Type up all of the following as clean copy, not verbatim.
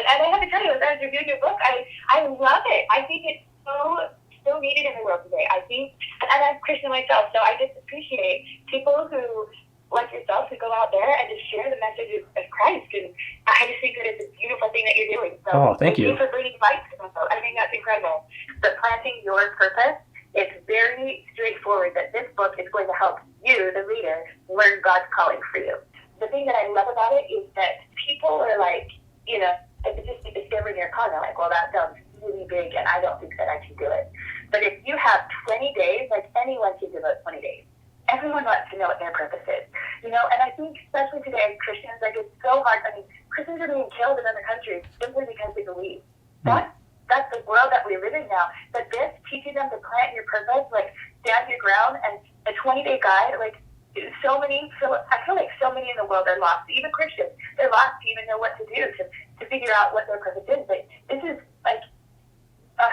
and I have to tell you, as I was reviewing your book, I love it. I think it's so needed in the world today. I think, and I'm Christian myself, so I just appreciate people who, like yourself, who go out there and just share the message of Christ. And I just think that it's a beautiful thing that you're doing. So thank you. for bringing light to myself. I think that's incredible. But planting your purpose, it's very straightforward that this book is going to help you, the reader, learn God's calling for you. The thing that I love about it is that people are like, it's just discovering your calling. They're like, well, that sounds really big, and I don't think that I can do it. But if you have 20 days, like anyone can do about 20 days. Everyone wants to know what their purpose is, and I think especially today as Christians, like it's so hard. I mean, Christians are being killed in other countries simply because they believe. That's the world that we live in now. But this teaches them to plant your purpose, like stand your ground, and a 20-day guide, like I feel like so many in the world are lost. Even Christians, they're lost to even know what to do to figure out what their purpose is. But this is like,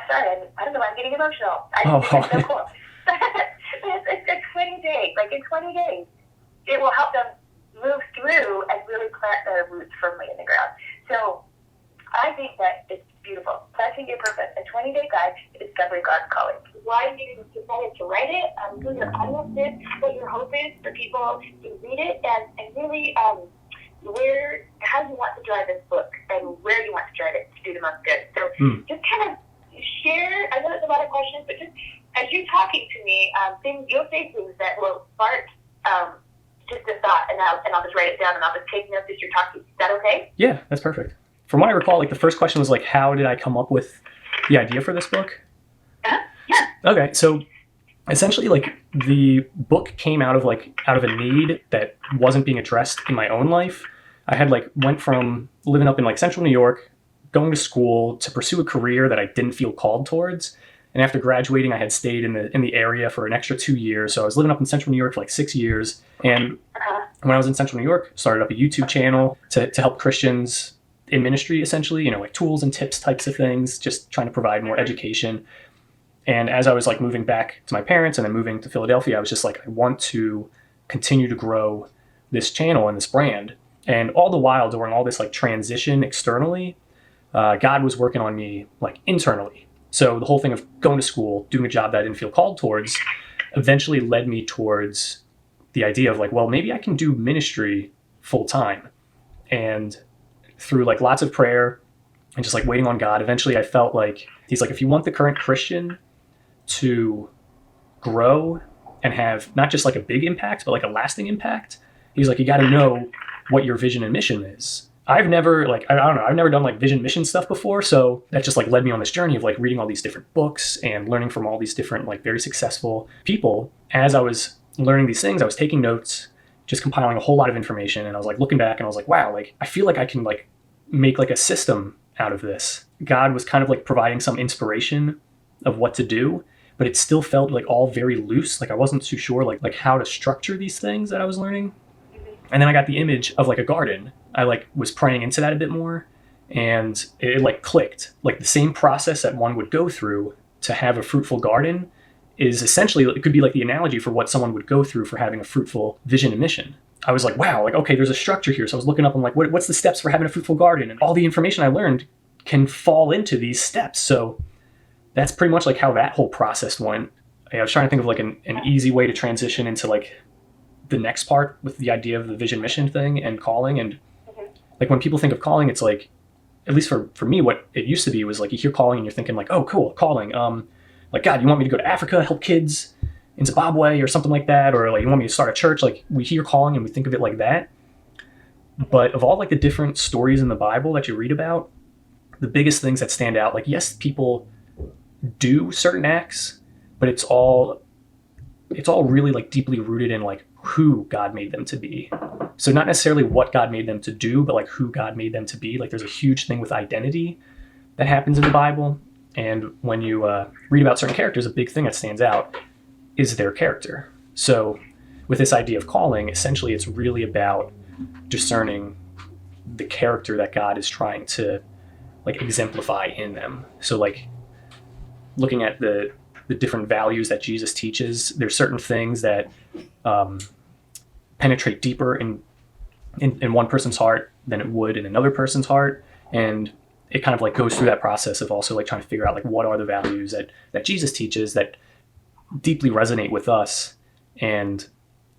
sorry, I don't know, I'm getting emotional. I think it's so cool. It's 20 days. Like in 20 days, it will help them move through and really plant their roots firmly in the ground. So I think that it's beautiful. Planting your purpose, a 20-day guide to discovering God's calling. Why you decided to write it, who your audience is, what your hope is for people to read it, and really how you want to drive this book and where you want to drive it to do the most good. So just kind of share, I know there's a lot of questions, but just as you're talking to me, you'll say things that will spark just a thought, and I'll just write it down, and I'll just take notes as you're talking. Is that okay? Yeah, that's perfect. From what I recall, like the first question was like, how did I come up with the idea for this book? Yeah. Okay, so essentially like the book came out of a need that wasn't being addressed in my own life. I had went from living up in central New York, going to school to pursue a career that I didn't feel called towards. And after graduating, I had stayed in the area for an extra 2 years. So I was living up in central New York for 6 years. And when I was in central New York, started up a YouTube channel to help Christians in ministry, essentially, tools and tips types of things, just trying to provide more education. And as I was moving back to my parents and then moving to Philadelphia, I was just I want to continue to grow this channel and this brand. And all the while during all this transition externally, God was working on me internally. So the whole thing of going to school, doing a job that I didn't feel called towards, eventually led me towards the idea of well, maybe I can do ministry full time. And through lots of prayer and just waiting on God, eventually I felt he's if you want the current Christian to grow and have not just a big impact, but a lasting impact, he's you got to know what your vision and mission is. I've never I've never done vision mission stuff before, so that just led me on this journey of reading all these different books and learning from all these different very successful people. As I was learning these things, I was taking notes, just compiling a whole lot of information, and I was looking back and I was wow, I feel I can make a system out of this. God was kind of providing some inspiration of what to do, but it still felt all very loose. I wasn't too sure how to structure these things that I was learning. And then I got the image of a garden. I was praying into that a bit more, and it clicked. The same process that one would go through to have a fruitful garden is essentially, it could be the analogy for what someone would go through for having a fruitful vision and mission. I was wow, okay, there's a structure here. So I was looking up, I'm what's the steps for having a fruitful garden? And all the information I learned can fall into these steps. So that's pretty much how that whole process went. I was trying to think of an easy way to transition into the next part with the idea of the vision mission thing and calling. And when people think of calling, it's at least for me, what it used to be was you hear calling and you're thinking oh, cool, calling. God, you want me to go to Africa, help kids in Zimbabwe or something like that? Or you want me to start a church? We hear calling and we think of it like that. But of all the different stories in the Bible that you read about, the biggest things that stand out, yes, people do certain acts, but it's all really deeply rooted in who God made them to be. So not necessarily what God made them to do, but who God made them to be. There's a huge thing with identity that happens in the Bible. And when you read about certain characters, a big thing that stands out is their character. So with this idea of calling, essentially it's really about discerning the character that God is trying to exemplify in them. So looking at the different values that Jesus teaches, there's certain things that penetrate deeper in one person's heart than it would in another person's heart. And it kind of like goes through that process of also like trying to figure out like what are the values that Jesus teaches that deeply resonate with us and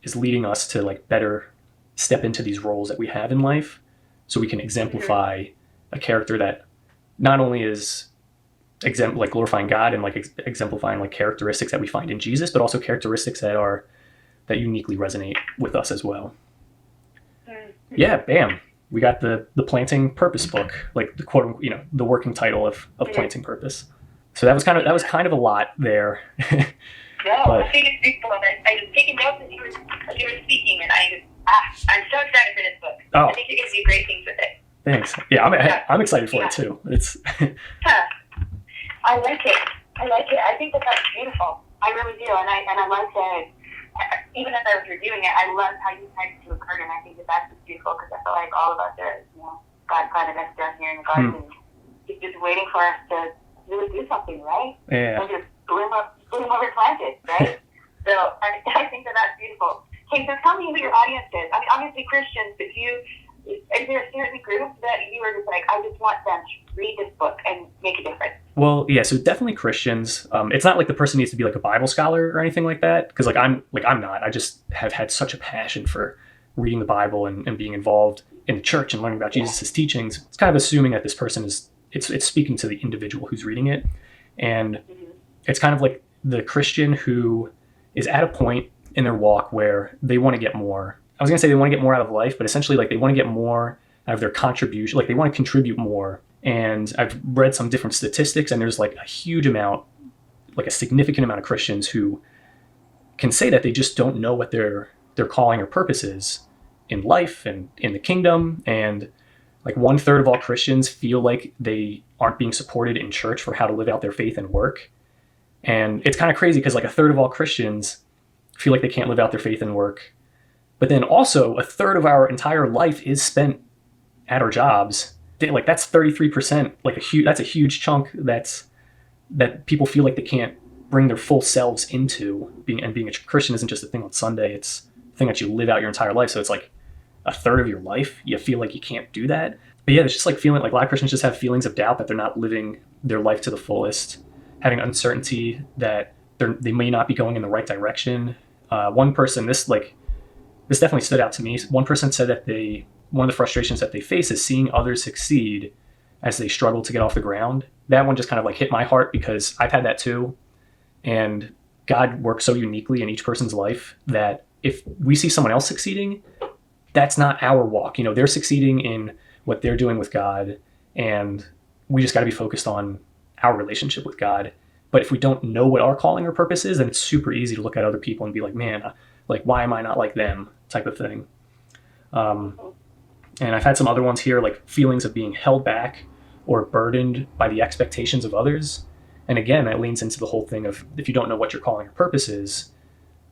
is leading us to like better step into these roles that we have in life, so we can exemplify a character that not only is like glorifying God and like exemplifying like characteristics that we find in Jesus, but also characteristics that uniquely resonate with us as well. Yeah, bam. We got the Planting Purpose book, like the quote, the working title of Planting Purpose. So that was kind of a lot there. No, but I think it's beautiful. I was taking notes as you were speaking, and I'm so excited for this book. I think you're going to do great things with it. Thanks. Yeah, I'm excited for it too. It's. I like it. I think that's beautiful. I really do, and I love that. Even as I was reviewing it, I love how you tied it to a curtain. I think that's just beautiful because I feel like all of us are, God planted us down here in the garden. He's just waiting for us to really do something, right? Yeah. And just bloom what we're planted, right? So I think that's beautiful. Okay, so tell me who your audience is. I mean, obviously Christians, but is there a certain group that you are just like, I just want them to read this book and make a difference? Well, yeah, so definitely Christians. It's not like the person needs to be like a Bible scholar or anything like that, because I'm not. I just have had such a passion for reading the Bible and being involved in the church and learning about Jesus' teachings. It's kind of assuming that this person it's speaking to the individual who's reading it, and it's kind of like the Christian who is at a point in their walk where they want to get more. I was going to say they want to get more out of life, but essentially like they want to get more out of their contribution. Like they want to contribute more. And I've read some different statistics, and there's like a huge amount, like a significant amount of Christians who can say that they just don't know what their calling or purpose is in life and in the kingdom. And like 1/3 of all Christians feel like they aren't being supported in church for how to live out their faith and work. And it's kind of crazy because like 1/3 of all Christians feel like they can't live out their faith and work. But then also 1/3 of our entire life is spent at our jobs. Like that's 33%. Like that's a huge chunk that people feel like they can't bring their full selves into being a Christian isn't just a thing on Sunday. It's a thing that you live out your entire life. So it's like 1/3 of your life. You feel like you can't do that. But yeah, it's just like feeling like a lot of Christians just have feelings of doubt that they're not living their life to the fullest, having uncertainty that they may not be going in the right direction. One person, this definitely stood out to me. One person said that one of the frustrations that they face is seeing others succeed as they struggle to get off the ground. That one just kind of like hit my heart because I've had that too. And God works so uniquely in each person's life that if we see someone else succeeding, that's not our walk. They're succeeding in what they're doing with God, and we just got to be focused on our relationship with God. But if we don't know what our calling or purpose is, then it's super easy to look at other people and be like, man, like, why am I not like them type of thing. And I've had some other ones here, like feelings of being held back or burdened by the expectations of others. And again, that leans into the whole thing of if you don't know what your calling or purpose is,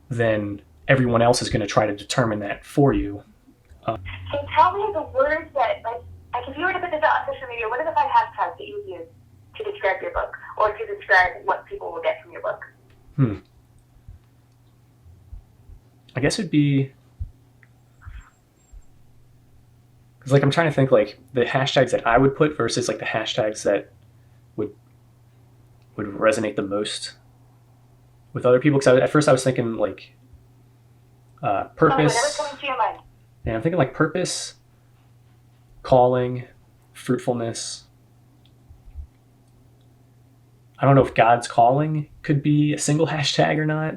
then everyone else is going to try to determine that for you. So tell me the words that, like if you were to put this out on social media, what are the 5 hashtags that you would use to describe your book or to describe what people will get from your book? I guess it'd be... Because like I'm trying to think like the hashtags that I would put versus like the hashtags that would resonate the most with other people. Because at first I was thinking like purpose. Whatever's coming to your mind. Yeah, I'm thinking like purpose, calling, fruitfulness. I don't know if God's calling could be a single hashtag or not.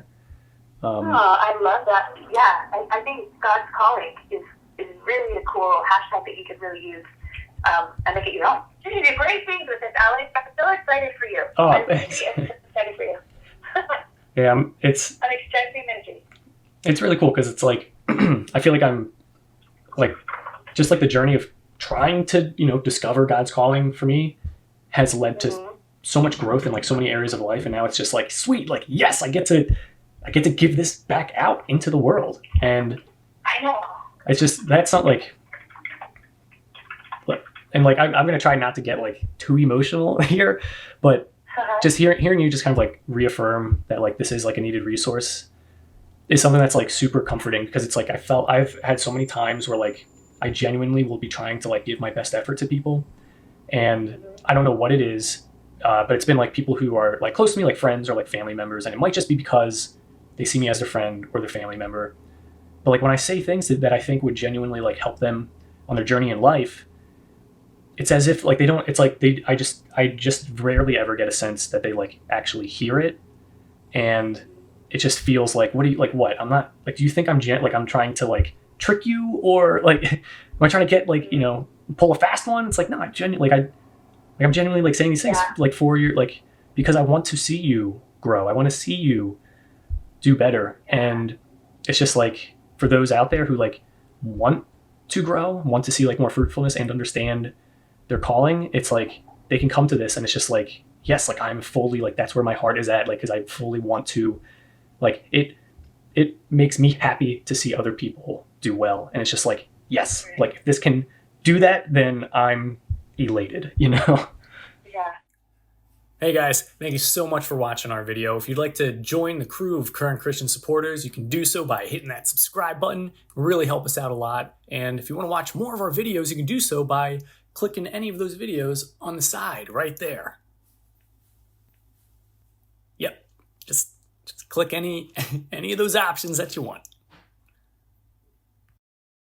I love that. Yeah, I think God's calling is really a cool hashtag that you could really use and make it your own. You do great things with this, Alex. I'm so excited for you. Oh, thanks. I'm excited for you. Yeah, I'm exchanging energy. It's really cool because it's like I feel like I'm like just like the journey of trying to discover God's calling for me has led to so much growth in like so many areas of life, and now it's just like sweet, like yes, I get to give this back out into the world, and I know. It's just that's not like and like I'm gonna try not to get like too emotional here, but just hearing you just kind of like reaffirm that like this is like a needed resource is something that's like super comforting, because it's like I've had so many times where like I genuinely will be trying to like give my best effort to people, And I don't know what it is, but it's been like people who are like close to me, like friends or like family members, and it might just be because they see me as their friend or their family member. But like when I say things that I think would genuinely like help them on their journey in life, it's as if like they don't. It's like I just rarely ever get a sense that they like actually hear it, and it just feels like what do you like what I'm not like. Do you think like I'm trying to like trick you, or like am I trying to get like pull a fast one? It's like no, I'm genuinely like saying these things like for your like because I want to see you grow. I want to see you do better, and it's just like for those out there who like want to grow, want to see like more fruitfulness and understand their calling, it's like they can come to this and it's just like yes, like I'm fully like that's where my heart is at, like because I fully want to like it makes me happy to see other people do well, and it's just like yes, like if this can do that, then I'm elated. Yeah. Hey guys, thank you so much for watching our video. If you'd like to join the crew of Current Christian Supporters, you can do so by hitting that subscribe button. It will really help us out a lot. And if you want to watch more of our videos, you can do so by clicking any of those videos on the side right there. Yep, just click any of those options that you want.